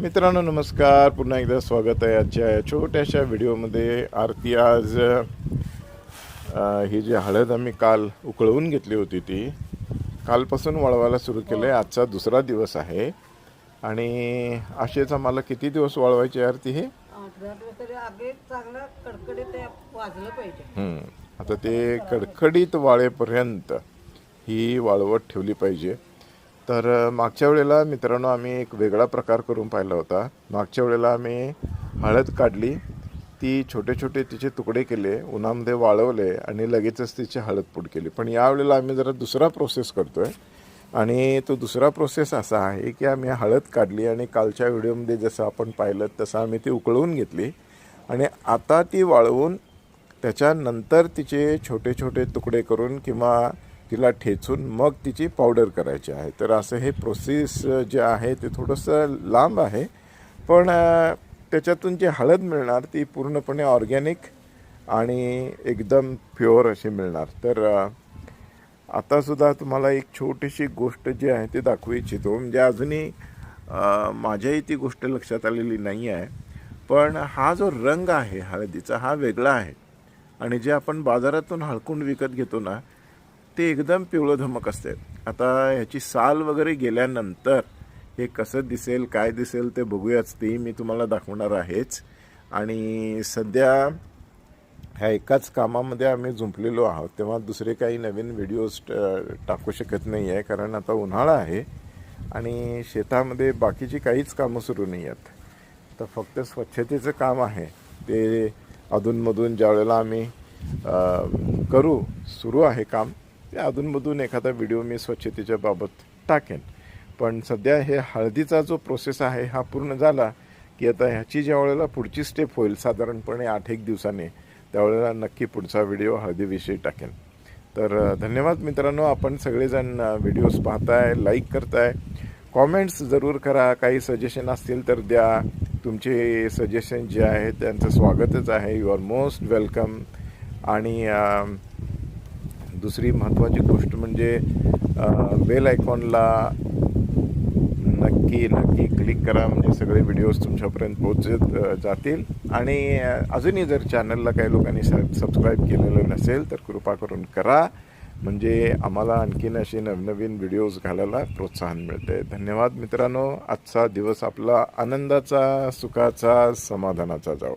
मित्रांनो नमस्कार, पुन्हा एकदा स्वागत आहे आजच्या या छोट्याशा व्हिडिओमध्ये. आरती आज ही जी हळद आम्ही काल उकळवून घेतली होती ती कालपासून वळवायला सुरू केलं आहे. आजचा दुसरा दिवस आहे आणि असेच आम्हाला किती दिवस वळवायचे आरती हे? 8-10 दिवस तरी आगे चांगलं कडकडीत ते वाजलं पाहिजे. आता ते कडकडीत वाळेपर्यंत ही वाळवट ठेवली पाहिजे. तर मागच्या वेळेला मित्रांनो आम्ही एक वेगळा प्रकार करून पाहिला होता. मागच्या वेळेला आम्ही हळद काढली, ती छोटे छोटे तिचे तुकडे केले, उन्हामध्ये वाळवले आणि लगेचच तिची हळद पूड केली. पण यावेळेला आम्ही जरा दुसरा प्रोसेस करतो आहे आणि तो दुसरा प्रोसेस असा आहे की आम्ही हळद काढली आणि कालच्या व्हिडिओमध्ये जसं आपण पाहिलं तसं आम्ही ती उकळवून घेतली आणि आता ती वाळवून त्याच्यानंतर तिचे छोटे छोटे तुकडे करून किंवा तिला ठेचून मग तिची पावडर करायची आहे. तर असं हे प्रोसेस जे आहे ते थोडंसं लांब आहे, पण त्याच्यातून जी हळद मिळणार ती पूर्णपणे ऑर्गॅनिक आणि एकदम प्युअर अशी मिळणार. तर आतासुद्धा तुम्हाला एक छोटीशी गोष्ट जी आहे ती दाखवू इच्छितो. म्हणजे अजूनही माझ्याही ती गोष्ट लक्षात आलेली नाही आहे, पण हा जो रंग आहे हळदीचा हा वेगळा आहे आणि जे आपण बाजारातून हळकून विकत घेतो ना ते एकदम पिवळं धमक असते. आता ह्याची साल वगैरे गेल्यानंतर हे कसं दिसेल काय दिसेल ते बघूयाच, ते मी तुम्हाला दाखवणार आहेच. आणि सध्या ह्या एकाच कामामध्ये आम्ही झुंपलेलो आहोत, तेव्हा दुसरे काही नवीन व्हिडिओज टाकू शकत नाही आहे, कारण आता उन्हाळा आहे आणि शेतामध्ये बाकीची काहीच कामं सुरू नाही आहेत. तर फक्त स्वच्छतेचं काम आहे ते अधूनमधून ज्या वेळेला आम्ही सुरू आहे काम, ते अधूनमधून एखादा व्हिडिओ मी स्वच्छतेच्या बाबत टाकेन. पण सध्या हे हळदीचा जो प्रोसेस आहे हा पूर्ण झाला की आता ह्याची ज्या वेळेला पुढची स्टेप होईल साधारणपणे 8-1 दिवसाने, त्यावेळेला नक्की पुढचा व्हिडिओ हळदीविषयी टाकेन. तर धन्यवाद मित्रांनो, आपण सगळेजण व्हिडिओज पाहताय, लाईक करताय, कॉमेंट्स जरूर करा. काही सजेशन असतील तर द्या. तुमचे सजेशन जे आहे त्यांचं स्वागतच आहे. You are most welcome. आणि दुसरी महत्त्वाची गोष्ट म्हणजे बेल आयकॉनला नक्की क्लिक करा, म्हणजे सगळे व्हिडिओज तुमच्यापर्यंत पोहोचत जातील. आणि अजूनही जर चॅनलला काही लोकांनी सबस्क्राईब केलेलं नसेल तर कृपा करून करा, म्हणजे आम्हाला आणखीन असे नवनवीन व्हिडिओज घालायला प्रोत्साहन मिळते. धन्यवाद मित्रांनो. आजचा दिवस आपला आनंदाचा, सुखाचा, समाधानाचा जाओ.